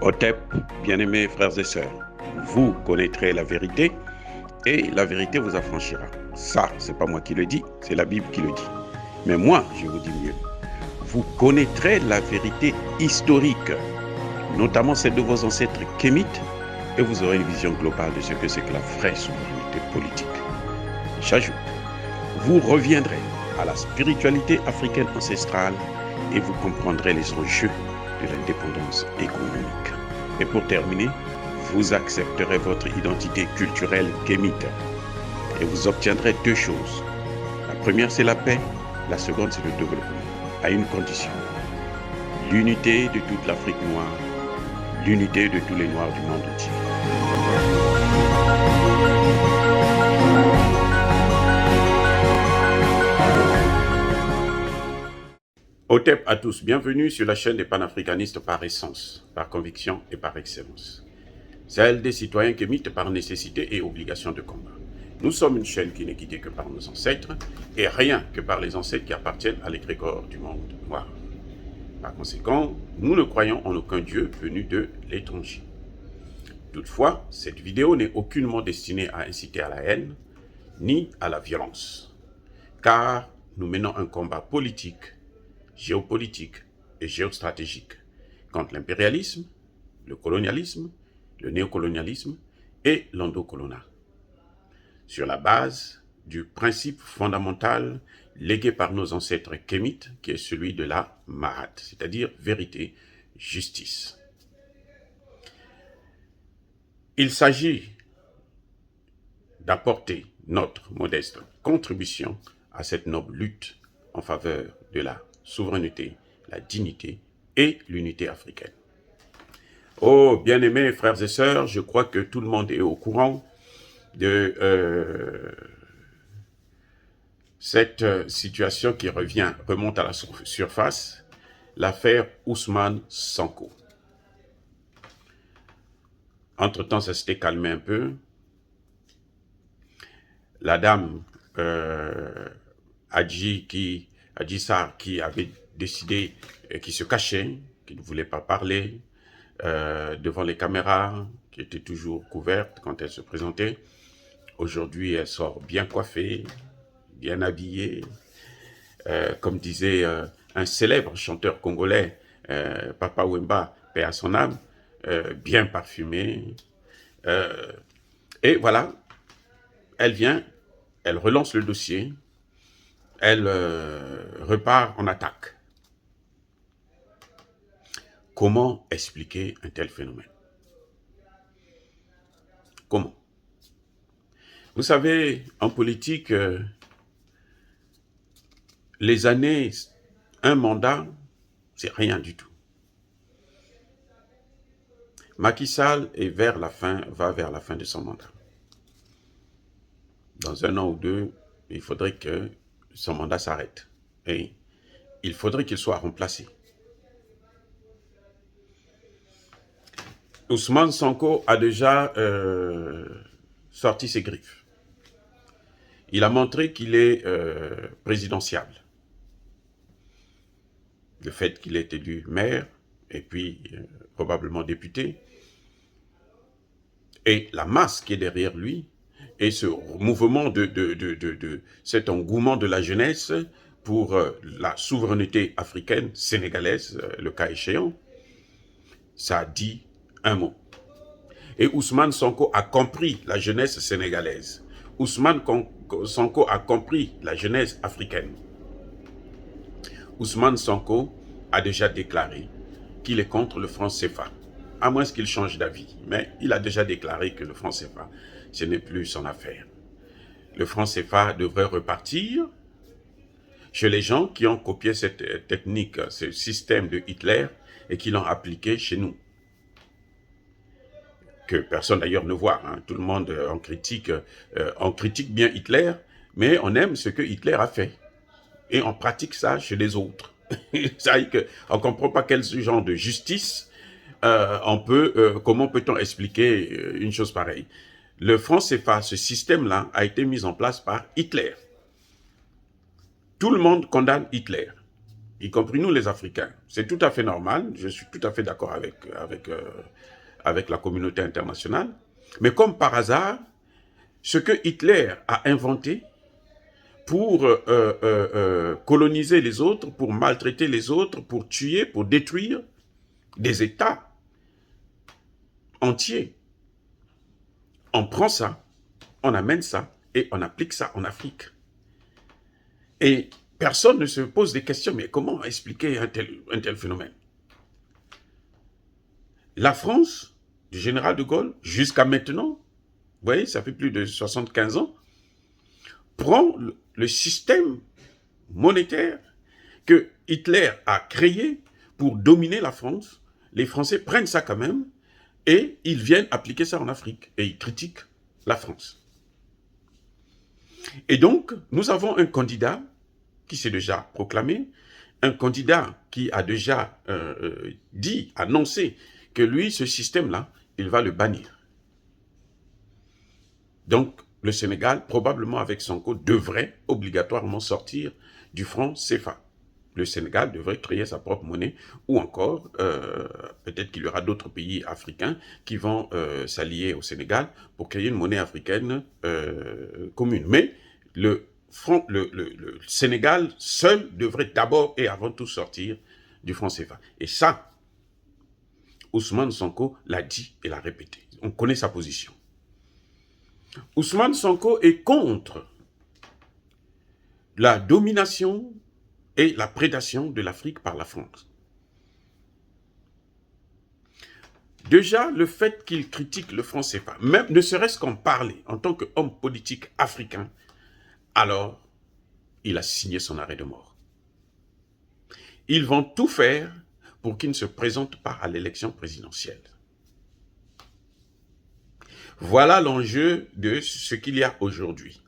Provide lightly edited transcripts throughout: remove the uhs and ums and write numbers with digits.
Otep, bien-aimés frères et sœurs, vous connaîtrez la vérité et la vérité vous affranchira. Ça, c'est pas moi qui le dis, c'est la Bible qui le dit. Mais moi, je vous dis mieux. Vous connaîtrez la vérité historique, notamment celle de vos ancêtres kémites, et vous aurez une vision globale de ce que c'est que la vraie souveraineté politique. J'ajoute, vous reviendrez à la spiritualité africaine ancestrale et vous comprendrez les enjeux de l'indépendance économique. Et pour terminer, vous accepterez votre identité culturelle kémite et vous obtiendrez deux choses. La première, c'est la paix. La seconde, c'est le développement, à une condition. L'unité de toute l'Afrique noire, l'unité de tous les Noirs du monde entier. Otep à tous, bienvenue sur la chaîne des panafricanistes par essence, par conviction et par excellence. Celle des citoyens kémites par nécessité et obligation de combat. Nous sommes une chaîne qui n'est guidée que par nos ancêtres et rien que par les ancêtres qui appartiennent à l'égrégore du monde noir. Par conséquent, nous ne croyons en aucun Dieu venu de l'étranger. Toutefois, cette vidéo n'est aucunement destinée à inciter à la haine ni à la violence, car nous menons un combat politique, géopolitique et géostratégique contre l'impérialisme, le colonialisme, le néocolonialisme et l'endocolonat, sur la base du principe fondamental légué par nos ancêtres kémites, qui est celui de la Mahat, c'est-à-dire vérité, justice. Il s'agit d'apporter notre modeste contribution à cette noble lutte en faveur de la souveraineté, la dignité et l'unité africaine. Oh, bien-aimés frères et sœurs, je crois que tout le monde est au courant de cette situation qui remonte à la surface, l'affaire Ousmane Sonko. Entre-temps, ça s'était calmé un peu. La dame Adji Sarr qui avait décidé, qui se cachait, qui ne voulait pas parler devant les caméras, qui était toujours couverte quand elle se présentait. Aujourd'hui, elle sort bien coiffée, bien habillée. Comme disait un célèbre chanteur congolais, Papa Wemba, paix à son âme, bien parfumée. Et voilà, elle vient, elle relance le dossier, elle repart en attaque. Comment expliquer un tel phénomène? Comment? Vous savez, en politique, les années, un mandat, c'est rien du tout. Macky Sall va vers la fin de son mandat. Dans un an ou deux, il faudrait que son mandat s'arrête. Et il faudrait qu'il soit remplacé. Ousmane Sonko a déjà sorti ses griffes. Il a montré qu'il est présidentiable. Le fait qu'il est élu maire et puis probablement député, et la masse qui est derrière lui, et ce mouvement cet engouement de la jeunesse pour la souveraineté africaine, sénégalaise, le cas échéant, ça dit un mot. Et Ousmane Sonko a compris la jeunesse sénégalaise. Ousmane Sonko a compris la jeunesse africaine. Ousmane Sonko a déjà déclaré qu'il est contre le franc CFA, à moins qu'il change d'avis. Mais il a déjà déclaré que le franc CFA, ce n'est plus son affaire. Le franc CFA devrait repartir chez les gens qui ont copié cette technique, ce système de Hitler, et qui l'ont appliqué chez nous. Que personne d'ailleurs ne voit. Hein. Tout le monde on critique bien Hitler, mais on aime ce que Hitler a fait. Et on pratique ça chez les autres. C'est-à-dire qu'on ne comprend pas quel genre de justice comment peut-on expliquer une chose pareille. Le franc CFA, ce système-là, a été mis en place par Hitler. Tout le monde condamne Hitler. y compris nous les Africains. C'est tout à fait normal, je suis tout à fait d'accord avec la communauté internationale. Mais comme par hasard, ce que Hitler a inventé pour coloniser les autres, pour maltraiter les autres, pour tuer, pour détruire des États entiers, on prend ça, on amène ça et on applique ça en Afrique. Et personne ne se pose des questions, mais comment expliquer un tel phénomène? La France, du général de Gaulle, jusqu'à maintenant, vous voyez, ça fait plus de 75 ans, prend le système monétaire que Hitler a créé pour dominer la France. Les Français prennent ça quand même et ils viennent appliquer ça en Afrique et ils critiquent la France. Et donc, nous avons un candidat qui s'est déjà proclamé, un candidat qui a déjà annoncé que lui, ce système-là, il va le bannir. Donc, le Sénégal, probablement avec Sonko, devrait obligatoirement sortir du franc CFA. Le Sénégal devrait créer sa propre monnaie, ou encore, peut-être qu'il y aura d'autres pays africains qui vont s'allier au Sénégal pour créer une monnaie africaine commune. Mais le Sénégal seul devrait d'abord et avant tout sortir du franc CFA. Et ça, Ousmane Sonko l'a dit et l'a répété. On connaît sa position. Ousmane Sonko est contre la domination et la prédation de l'Afrique par la France. Déjà, le fait qu'il critique le franc CFA, même ne serait-ce qu'en parler en tant qu'homme politique africain, alors il a signé son arrêt de mort. Ils vont tout faire pour qu'il ne se présente pas à l'élection présidentielle. Voilà l'enjeu de ce qu'il y a aujourd'hui.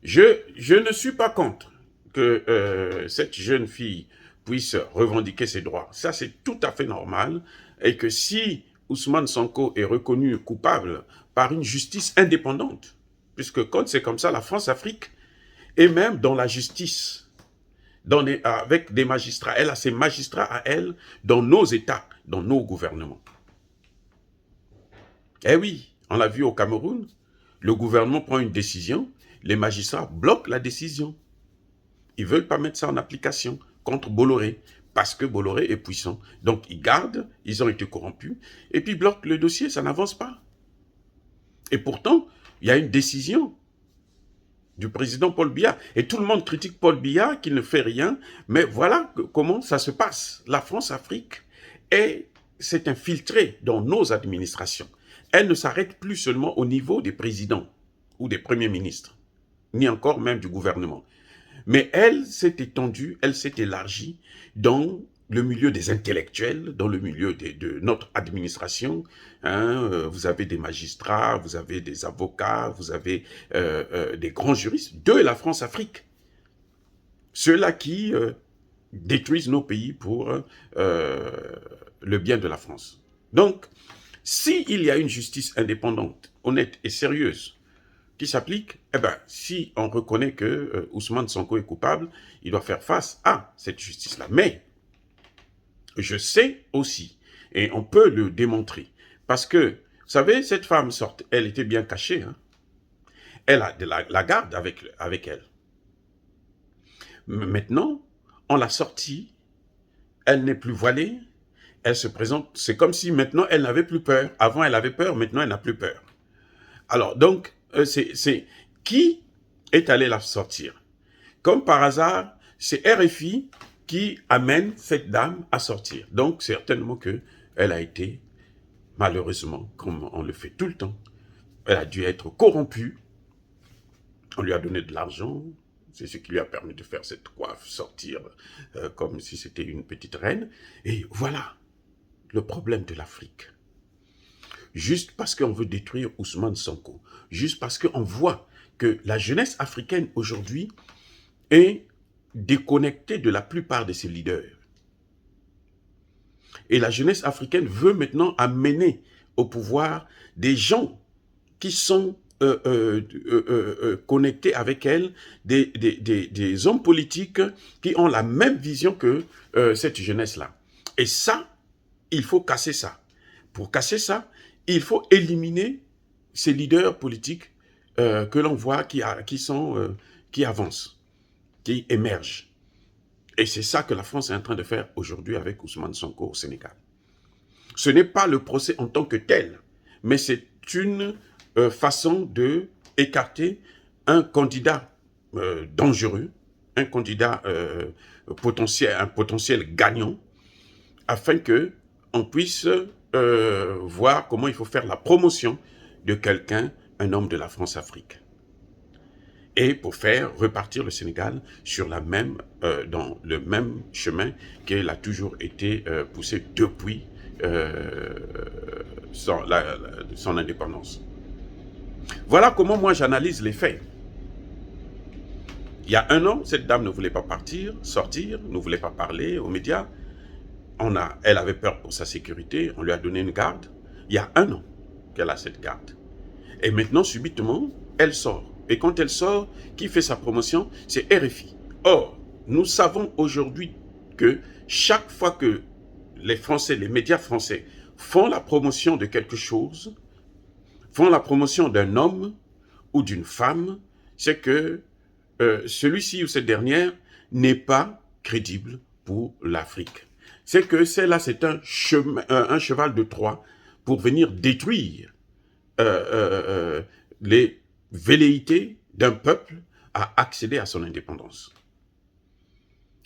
Je ne suis pas contre que cette jeune fille puisse revendiquer ses droits. Ça, c'est tout à fait normal. Et que si Ousmane Sonko est reconnu coupable par une justice indépendante, puisque quand c'est comme ça, la France-Afrique, et même dans la justice, avec des magistrats, elle a ses magistrats à elle, dans nos États, dans nos gouvernements. Eh oui, on l'a vu au Cameroun, le gouvernement prend une décision, les magistrats bloquent la décision. Ils ne veulent pas mettre ça en application contre Bolloré, parce que Bolloré est puissant. Donc ils gardent, ils ont été corrompus, et puis ils bloquent le dossier, ça n'avance pas. Et pourtant, il y a une décision du président Paul Biya, et tout le monde critique Paul Biya qui ne fait rien, mais voilà comment ça se passe. La France-Afrique s'est infiltrée dans nos administrations. Elle ne s'arrête plus seulement au niveau des présidents ou des premiers ministres, ni encore même du gouvernement. Mais elle s'est étendue, elle s'est élargie dans le milieu des intellectuels, dans le milieu de notre administration. Vous avez des magistrats, vous avez des avocats, vous avez des grands juristes de la France-Afrique. Ceux-là qui détruisent nos pays pour le bien de la France. Donc, s'il y a une justice indépendante, honnête et sérieuse, qui s'applique, eh bien, si on reconnaît que Ousmane Sonko est coupable, il doit faire face à cette justice-là. Mais, je sais aussi, et on peut le démontrer, parce que, vous savez, cette femme, elle était bien cachée, hein. Elle a de la garde avec elle. Maintenant, on l'a sortie, elle n'est plus voilée, elle se présente, c'est comme si maintenant elle n'avait plus peur. Avant elle avait peur, maintenant elle n'a plus peur. Alors donc, c'est qui est allé la sortir? Comme par hasard, c'est RFI qui amène cette dame à sortir. Donc certainement qu'elle a été, malheureusement, comme on le fait tout le temps, elle a dû être corrompue. On lui a donné de l'argent, c'est ce qui lui a permis de faire cette coiffe, sortir comme si c'était une petite reine. Et voilà le problème de l'Afrique. Juste parce qu'on veut détruire Ousmane Sonko, juste parce qu'on voit que la jeunesse africaine aujourd'hui est déconnectée de la plupart de ses leaders. Et la jeunesse africaine veut maintenant amener au pouvoir des gens qui sont connecter avec elle des hommes politiques qui ont la même vision que cette jeunesse-là. Et ça, il faut casser ça. Pour casser ça, il faut éliminer ces leaders politiques que l'on voit qui avancent, qui émergent. Et c'est ça que la France est en train de faire aujourd'hui avec Ousmane Sonko au Sénégal. Ce n'est pas le procès en tant que tel, mais c'est une façon d'écarter un candidat dangereux, un candidat un potentiel gagnant, afin qu'on puisse voir comment il faut faire la promotion de quelqu'un, un homme de la France-Afrique. Et pour faire repartir le Sénégal sur dans le même chemin qu'il a toujours été poussé depuis son indépendance. Voilà comment moi j'analyse les faits. Il y a un an, cette dame ne voulait pas sortir, ne voulait pas parler aux médias. Elle avait peur pour sa sécurité, on lui a donné une garde. Il y a un an qu'elle a cette garde. Et maintenant, subitement, elle sort. Et quand elle sort, qui fait sa promotion? C'est RFI. Or, nous savons aujourd'hui que chaque fois que les Français, les médias français, font la promotion de quelque chose, font la promotion d'un homme ou d'une femme, c'est que celui-ci ou cette dernière n'est pas crédible pour l'Afrique. C'est que c'est un cheval de Troie pour venir détruire les velléités d'un peuple à accéder à son indépendance.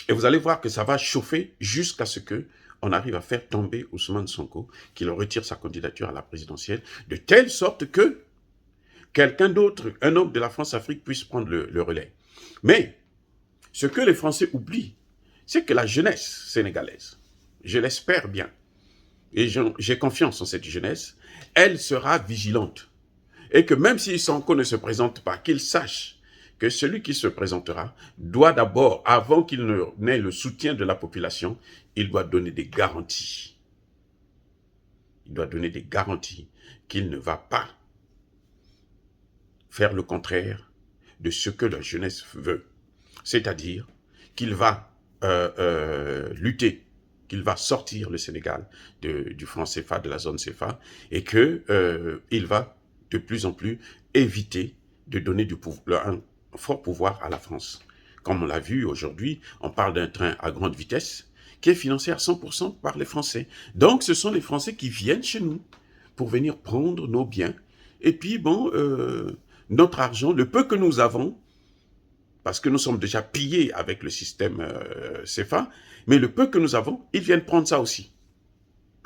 Et vous allez voir que ça va chauffer jusqu'à ce qu'on arrive à faire tomber Ousmane Sonko, qu'il retire sa candidature à la présidentielle, de telle sorte que quelqu'un d'autre, un homme de la France-Afrique, puisse prendre le relais. Mais ce que les Français oublient, c'est que la jeunesse sénégalaise, je l'espère bien, et j'ai confiance en cette jeunesse, elle sera vigilante. Et que même si Sonko ne se présente pas, qu'il sache que celui qui se présentera doit d'abord, avant qu'il n'ait le soutien de la population, il doit donner des garanties. Il doit donner des garanties qu'il ne va pas faire le contraire de ce que la jeunesse veut. C'est-à-dire qu'il va lutter, qu'il va sortir le Sénégal du franc CFA, de la zone CFA, et qu'il va de plus en plus éviter de donner un fort pouvoir à la France. Comme on l'a vu aujourd'hui, on parle d'un train à grande vitesse qui est financé à 100% par les Français. Donc ce sont les Français qui viennent chez nous pour venir prendre nos biens. Et puis bon, notre argent, le peu que nous avons, parce que nous sommes déjà pillés avec le système CFA, mais le peu que nous avons, ils viennent prendre ça aussi.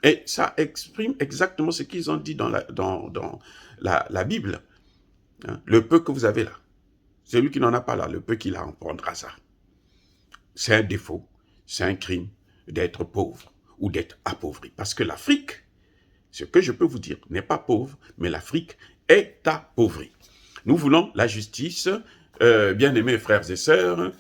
Et ça exprime exactement ce qu'ils ont dit dans la Bible. Hein, le peu que vous avez là, celui qui n'en a pas là, le peu qu'il a en prendra ça. C'est un défaut, c'est un crime d'être pauvre ou d'être appauvri. Parce que l'Afrique, ce que je peux vous dire, n'est pas pauvre, mais l'Afrique est appauvrie. Nous voulons la justice, bien-aimés frères et sœurs,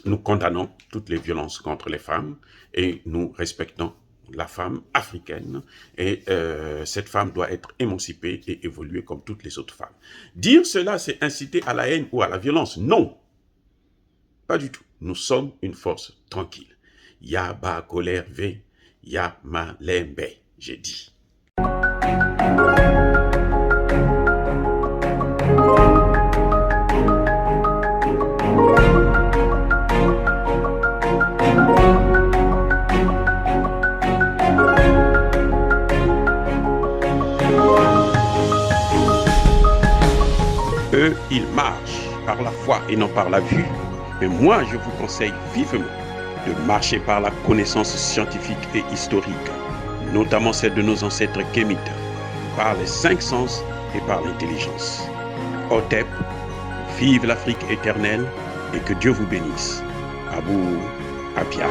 nous condamnons toutes les violences contre les femmes et nous respectons la femme africaine et cette femme doit être émancipée et évoluer comme toutes les autres femmes. Dire cela, c'est inciter à la haine ou à la violence? Non, pas du tout. Nous sommes une force tranquille. Ya ba colère ve, ya ma lembe, j'ai dit. Eux, ils marchent par la foi et non par la vue. Mais moi, je vous conseille vivement de marcher par la connaissance scientifique et historique, notamment celle de nos ancêtres kémites, par les 5 sens et par l'intelligence. Otep, vive l'Afrique éternelle et que Dieu vous bénisse. Abou Apia.